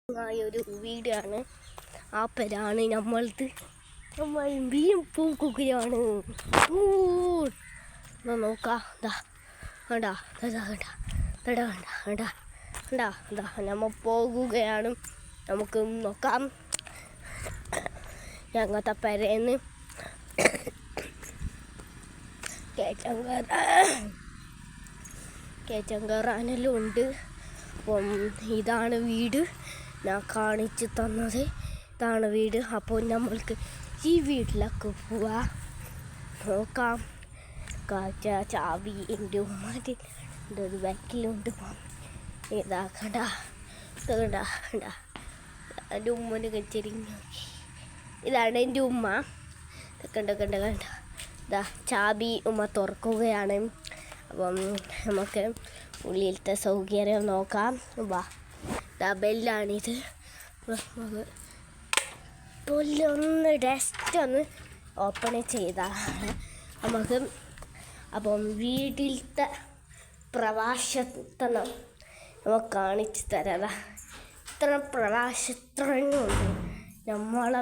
ഒരു വീടാണ്. ആ പേരാണ് നമ്മളത്. നമ്മൾ മീൻ പൂക്കുകയാണ്. നോക്കാം. വേണ്ട നമ്മൾ പോകുകയാണ്. നമുക്ക് നോക്കാം. ഞങ്ങളുടെ പെരേന്ന് കയറ്റം കയറാനെല്ലാം ഉണ്ട്. അപ്പം ഇതാണ് വീട് ഞാൻ കാണിച്ചു തന്നത്. ഇതാണ് വീട്. അപ്പോൾ നമ്മൾക്ക് ഈ വീട്ടിലൊക്കെ പോവാം. നോക്കാം. ചാവി എൻ്റെ ഉമ്മാൻ്റെ ഒരു ബാക്കിലുണ്ട്. ഇതാക്കണ്ട എൻ്റെ ഉമ്മനെ കച്ചിരിഞ്ഞു. ഇതാണ് എൻ്റെ ഉമ്മ. കണ്ട ഇതാ ചാവി ഉമ്മ തുറക്കുകയാണ്. അപ്പം നമുക്ക് ഉള്ളിലത്തെ സൗകര്യം നോക്കാം. ബെല്ലാണിത്. ഒന്ന് ജസ്റ്റ് ഒന്ന് ഓപ്പൺ ചെയ്താണ് നമുക്ക്. അപ്പം വീട്ടിലത്തെ പ്രവാസത്തനം നമുക്ക് കാണിച്ചു തരാം. ഇത്ര പ്രവാസത്തനുണ്ട് നമ്മളെ